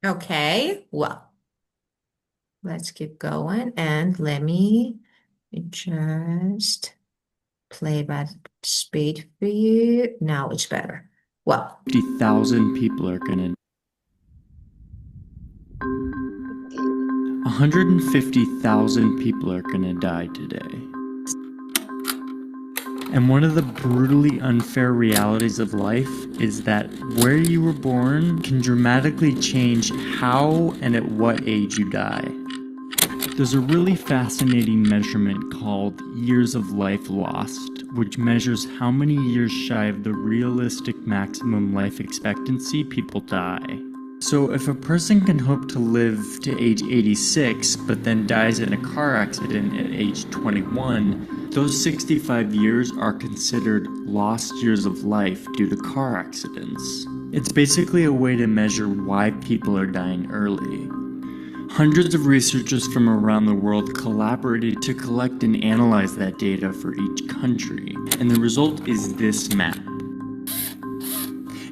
Okay, well, let's keep going and let me just play that speed for you. Now it's better. Well, 50,000 people are gonna Okay. 150,000 people are gonna die today. And one of the brutally unfair realities of life is that where you were born can dramatically change how and at what age you die. There's a really fascinating measurement called years of life lost, which measures how many years shy of the realistic maximum life expectancy people die. So if a person can hope to live to age 86 but then dies in a car accident at age 21, those 65 years are considered lost years of life due to car accidents. It's basically a way to measure why people are dying early. Hundreds of researchers from around the world collaborated to collect and analyze that data for each country, and the result is this map.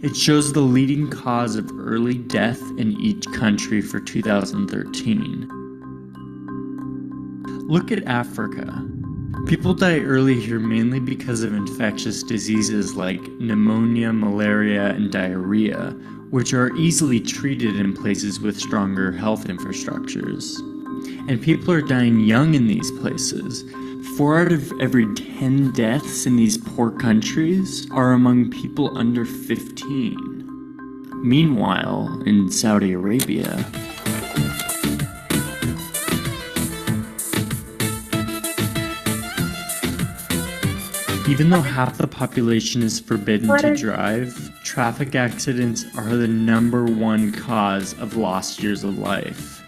It shows the leading cause of early death in each country for 2013. Look at Africa. People die early here mainly because of infectious diseases like pneumonia, malaria, and diarrhea, which are easily treated in places with stronger health infrastructures. And people are dying young in these places. 4 out of every 10 deaths in these poor countries are among people under 15. Meanwhile, in Saudi Arabia, even though half the population is forbidden to drive, traffic accidents are the #1 cause of lost years of life.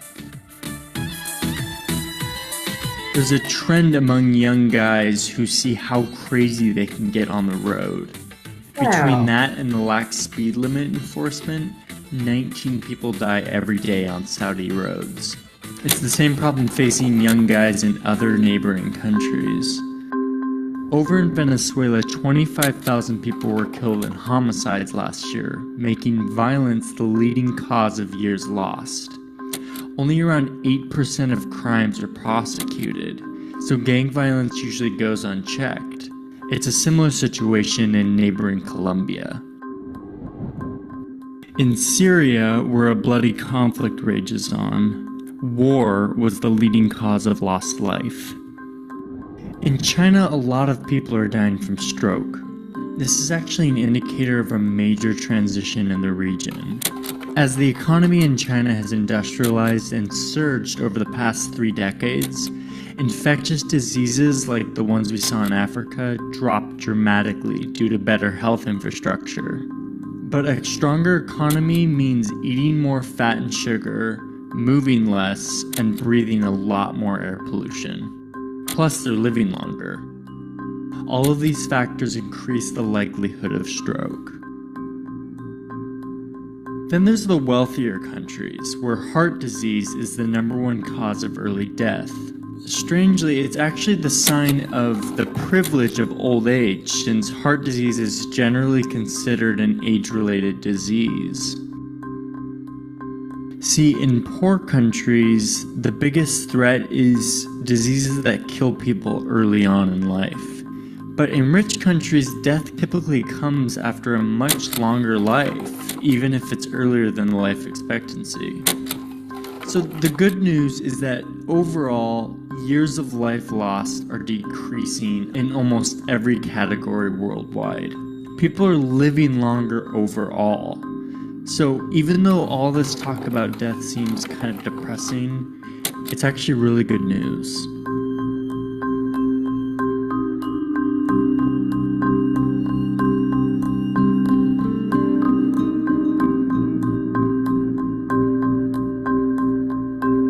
There's a trend among young guys who see how crazy they can get on the road. Between well, that and the lax speed limit enforcement, 19 people die every day on Saudi roads. It's the same problem facing young guys in other neighboring countries. Over in Venezuela, 25,000 people were killed in homicides last year, making violence the leading cause of years lost. Only around 8% of crimes are prosecuted, so gang violence usually goes unchecked. It's a similar situation in neighboring Colombia. In Syria, where a bloody conflict rages on, war was the leading cause of lost life. In China, a lot of people are dying from stroke. This is actually an indicator of a major transition in the region. As the economy in China has industrialized and surged over the past 3 decades, infectious diseases like the ones we saw in Africa dropped dramatically due to better health infrastructure. But a stronger economy means eating more fat and sugar, moving less, and breathing a lot more air pollution. Plus, they're living longer. All of these factors increase the likelihood of stroke. Then there's the wealthier countries, where heart disease is the #1 cause of early death. Strangely, it's actually the sign of the privilege of old age, since heart disease is generally considered an age-related disease. See, in poor countries, the biggest threat is diseases that kill people early on in life. But in rich countries, death typically comes after a much longer life, even if it's earlier than the life expectancy. So the good news is that overall, years of life lost are decreasing in almost every category worldwide. People are living longer overall. So even though all this talk about death seems kind of depressing, it's actually really good news.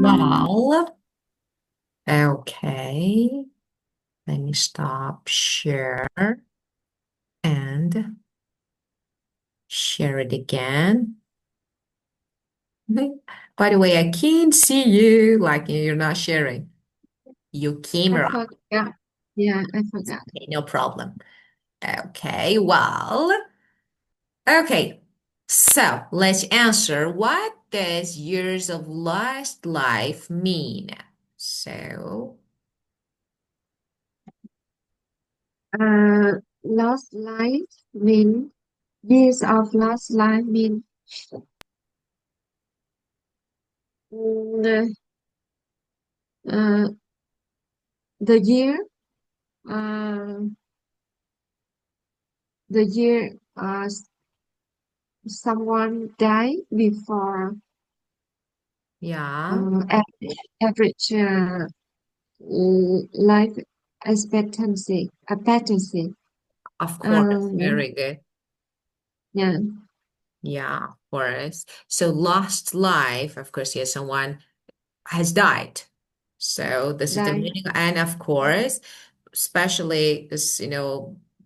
well, okay. Let me stop share and share it again. By the way, I can't see you, like you're not sharing your I camera. forgot. Yeah, I forgot. Okay, no problem. Okay, well, okay. So let's answer. What does years of lost life mean? So, Lost life mean years of lost life mean mm, uh, the year uh, the year someone died before yeah, average life expectancy. of course. Um, Very good. yeah, Yeah, of course. So lost life, of course, yes, someone has died. So this is the die. meaning. And of course, especially this,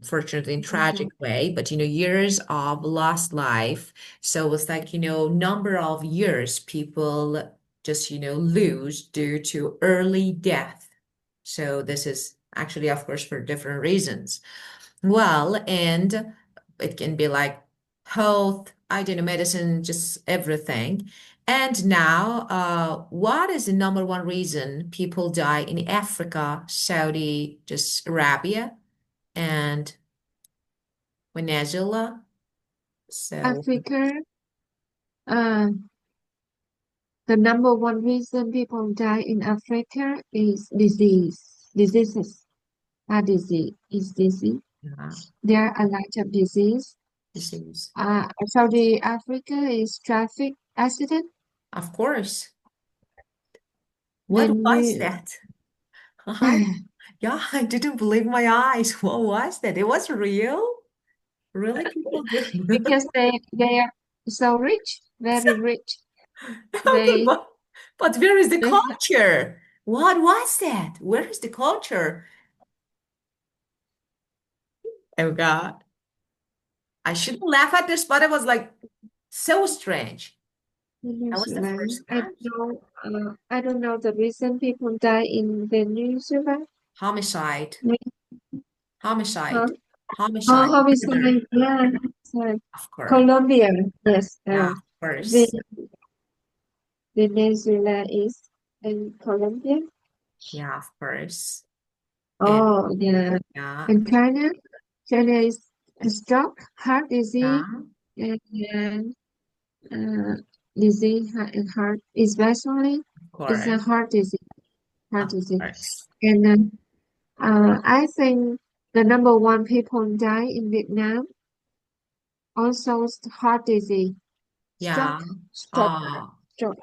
fortunately in tragic Mhm. way, but years of lost life. So it's like, number of years people just, lose due to early death. So this is actually, of course, for different reasons. Well, and it can be like health, I don't know, medicine, just everything. And now, what is the number one reason people die in Africa, Saudi, just Arabia, and Venezuela? So, Africa, uh, the number one reason people die in Africa is diseases. Is disease. yeah, There are a lot of disease. disease. Saudi Africa is traffic accident. Of course. What Then was you, that? I, yeah, I didn't believe my eyes. What was that? It was real? Really, people do? because they are so rich, very rich. Okay, They but where is the they ha- culture? What was that? Where is the culture? Oh God. I shouldn't laugh at this, but it was like so strange. New That was the Zealand. first time. I don't know the reason people die in the New Zealand. Homicide. Huh? Homicide. Oh, Homicide. Murder. homicide. Yeah, homicide. Of course. Colombia. Yes. Yeah, of The course. Venezuela is in Colombia. Yeah, of course. And Oh, yeah. yeah, In China, China is a stroke, heart disease, yeah, and uh, disease in heart, especially of it's a course. heart disease. Heart Of disease, course. and I think the number one people die in Vietnam also is heart disease, Yeah. stroke, stroke, Uh, stroke.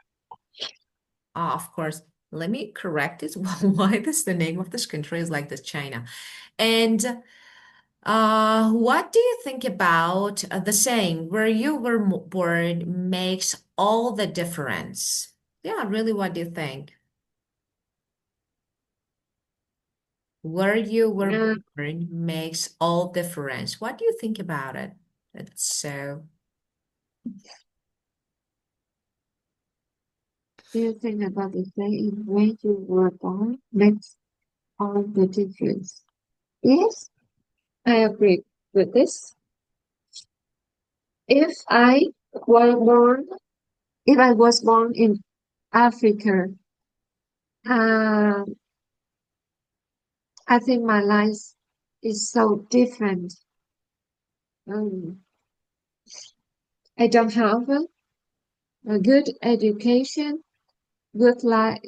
of course. Let me correct it. Why this the name of this country is like this, China. And what do you think about the saying, where you were born makes all the difference? Yeah, really, what do you think? Where you were Uh, born makes all difference. What do you think about it? It's so, do you think about the saying where you were born makes all the difference? Yes, I agree with this. If I were born, if I was born in Africa, uh, I think my life is so different. Um, I don't have a good education, good life,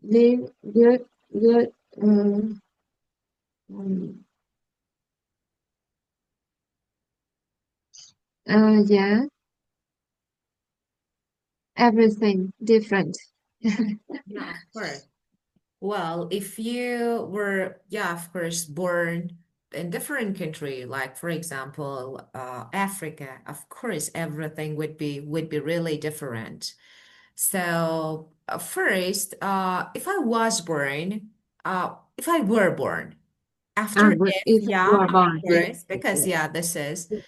live good, um, yeah, everything different. yeah, of course. Well, if you were, yeah, of course, born in different country, like for example, Africa, of course, everything would be really different. So first, if I were born after But if, if you yeah, are of born, yes, course, because yes, yeah, this is. yes.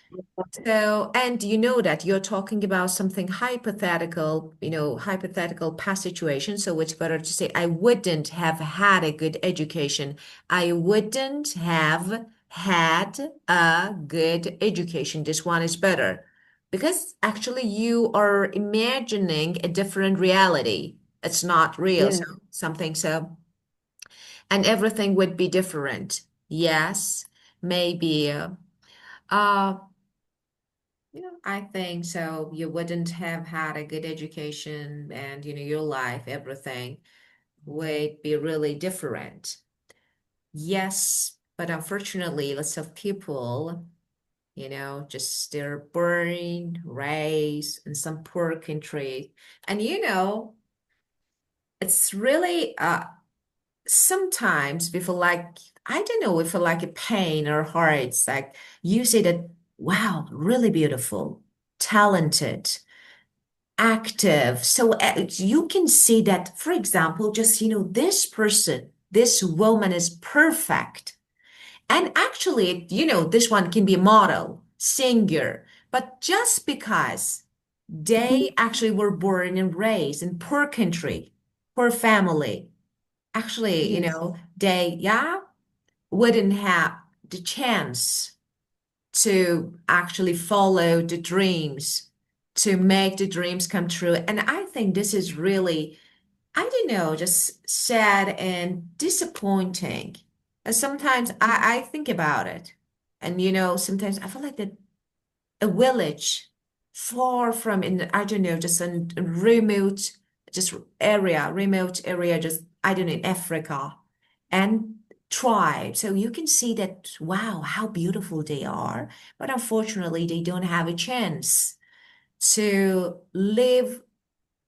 So, and you know that you're talking about something hypothetical, hypothetical past situation. So it's better to say, I wouldn't have had a good education. I wouldn't have had a good education. This one is better. because actually you are imagining a different reality. It's not real, Yeah. so something so, and everything would be different. Yes, maybe. Uh, I think so. You wouldn't have had a good education and, your life, everything would be really different. Yes, but unfortunately, lots of people, just they're born, raised in some poor country. And it's really sometimes we feel like, I don't know, we feel like a pain or heart. It's like you say that, wow, really beautiful, talented, active. So you can see that, for example, just, this person, this woman is perfect. And actually, this one can be a model, singer, but just because they actually were born and raised in poor country, poor family, actually, Yes. they, yeah, wouldn't have the chance to actually follow the dreams, to make the dreams come true. And I think this is really, I don't know, just sad and disappointing. And sometimes I think about it. And sometimes I feel like that a village far from in, I don't know, just a remote just remote area, just I don't know, in Africa and tribe. So you can see that, wow, how beautiful they are. But unfortunately, they don't have a chance to live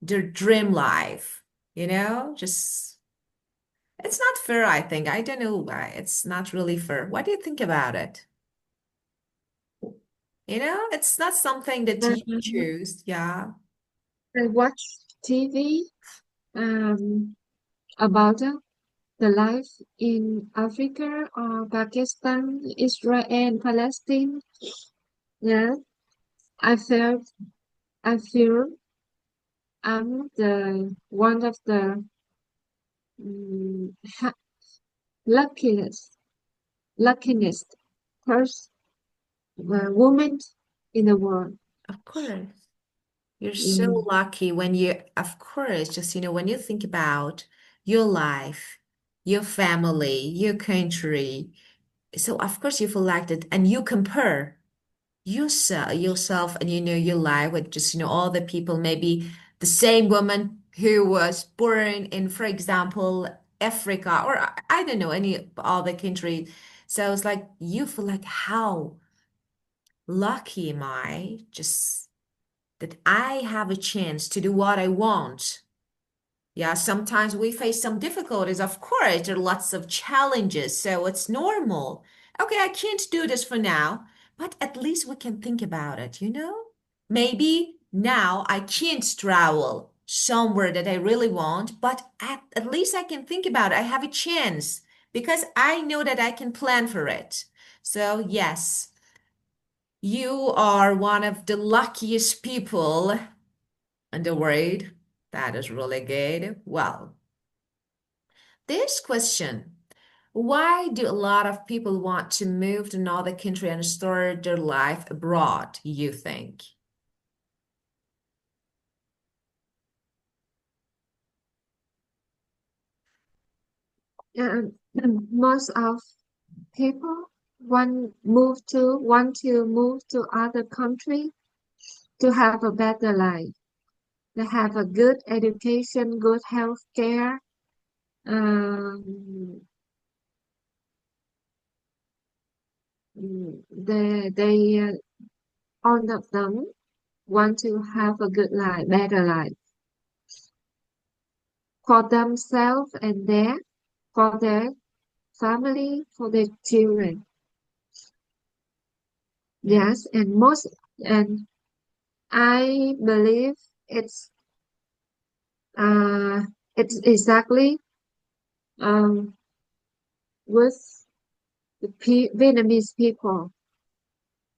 their dream life, just it's not fair, I think. I don't know why. It's not really fair. What do you think about it? It's not something that you Um, choose. Yeah. I watch TV about the life in Africa or Pakistan, Israel, and Palestine. Yeah, I felt I feel I'm the one of the mm, ha- luckiest luckiest person woman in the world. Of course. You're so Mm, lucky when of course, just, when you think about your life, your family, your country. So, of course, you feel like that, and you compare yourself and, your life with just, all the people, maybe the same woman who was born in, for example, Africa, or I don't know, any other country. So it's like you feel like, how lucky am I just that I have a chance to do what I want. Yeah, sometimes we face some difficulties. Of course, there are lots of challenges, so it's normal. Okay, I can't do this for now, but at least we can think about it. Maybe now I can't travel somewhere that I really want, but at least I can think about it. I have a chance because I know that I can plan for it. So, yes, you are one of the luckiest people in the world. That is really good. Well, this question, why do a lot of people want to move to another country and start their life abroad, you think? and most of people want to move to other country to have a better life, to have a good education, good health care. Um, all of them want to have a good life, better life for themselves and for their family, for their children. Yeah. Yes, and I believe it's uh it's exactly um with the Vietnamese people,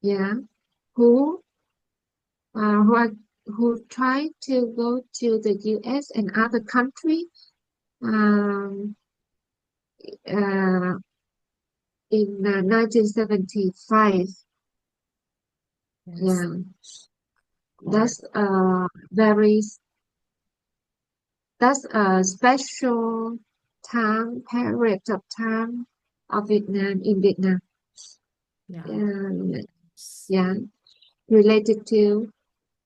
yeah, who uh who are, who try to go to the US and other country um uh in 1975. Yes. Yeah, That's a very that's a special time period of time of Vietnam in Vietnam. Yeah. Um, yeah, related to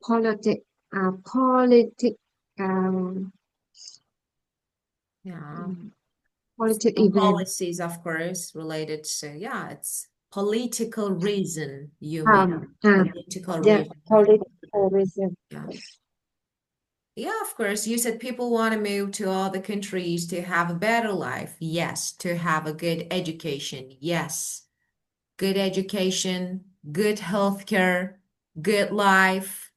politic, politic, um, Yeah. politic Some event. policies, of course, related to, yeah, it's political reason, you mean. Political Yeah, reason. political reason. Yeah. Yeah, of course. You said people want to move to other countries to have a better life. Yes. To have a good education. Yes. Good education, good healthcare, good life,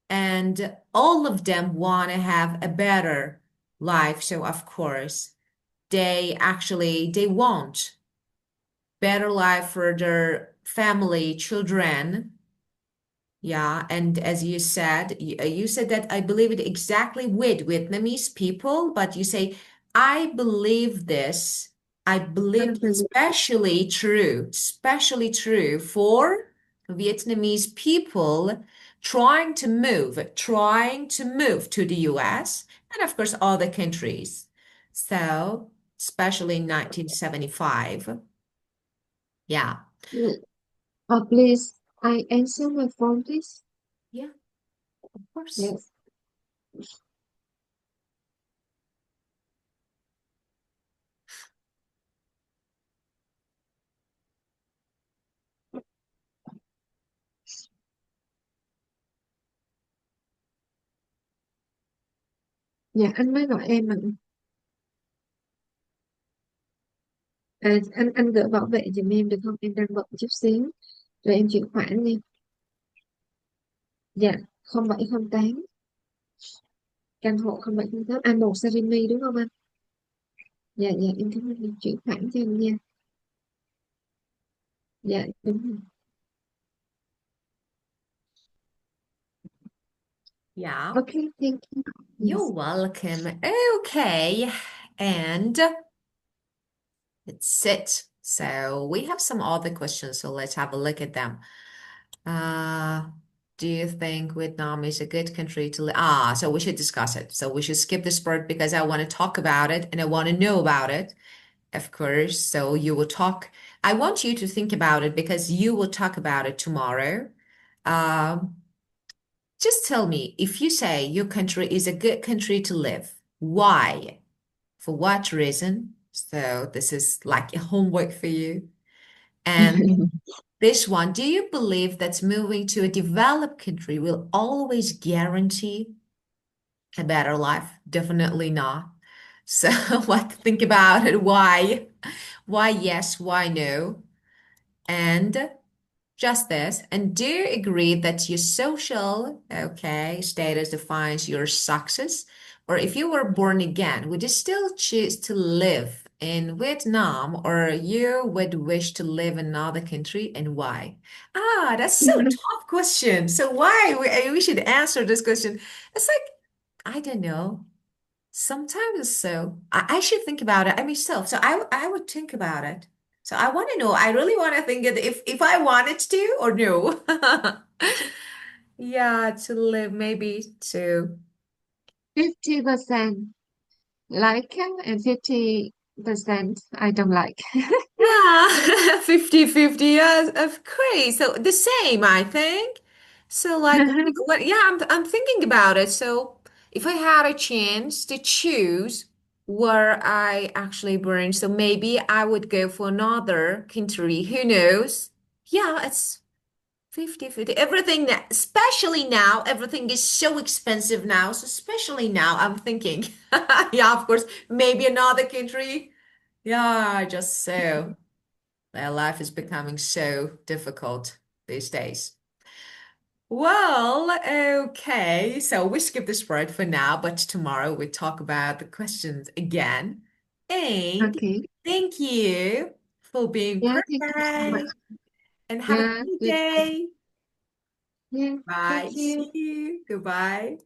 and all of them want to have a better life. So of course, they want better life for their family, children. Yeah, and as you said that I believe it exactly with Vietnamese people, but you say, I believe this. I believe especially true for Vietnamese people trying to move to the US and of course other countries. So, especially in 1975. Yeah. Please, I answer my phone, please. Yeah, of course. Yes. Dạ, anh mới gọi em mà. Anh gửi bảo vệ giùm em được không? Em đang bận chút xíu. Rồi em chuyển khoản đi. Dạ, 0708. Căn hộ 0708. A1 Sarimi đúng không anh? Dạ, dạ, em cảm ơn em chuyển khoản cho anh nha. Dạ, đúng rồi. Yeah. Okay, thank you. You're Yes. welcome. Okay. And that's it. So we have some other questions, so let's have a look at them. Uh, do you think Vietnam is a good country to live? So we should discuss it. So we should skip this part because I want to talk about it and I want to know about it, of course. So you will talk. I want you to think about it because you will talk about it tomorrow. Um, just tell me if you say your country is a good country to live, why? For what reason? So this is like a homework for you. And this one, do you believe that moving to a developed country will always guarantee a better life? Definitely not. So what think about it? Why? Why yes, why no? And just this. And do you agree that your social, okay, status defines your success? Or if you were born again, would you still choose to live in Vietnam or you would wish to live in another country and why? That's so tough question. So why we should answer this question? It's like, I don't know. Sometimes it's so I should think about it. I myself. So I would think about it. So I want to know. I really want to think it if I wanted to or no. Yeah, to live maybe to 50% like and 50% I don't like. yeah 50-50. Yes, of course. So the same, I think. So like what yeah, I'm thinking about it. So if I had a chance to choose where I actually burn, so maybe I would go for another country. Who knows? Yeah, it's 50-50. Everything that, especially now, everything is so expensive now. So especially now, I'm thinking, yeah, of course, maybe another country. Yeah, just so. Their life is becoming so difficult these days. Well, okay. So we skip this part for now, but tomorrow we talk about the questions again. And Okay. thank you for being Yeah, thank you so much. perfect and have a Yeah, great good. day. Yeah, Bye. thank See you. you. Goodbye.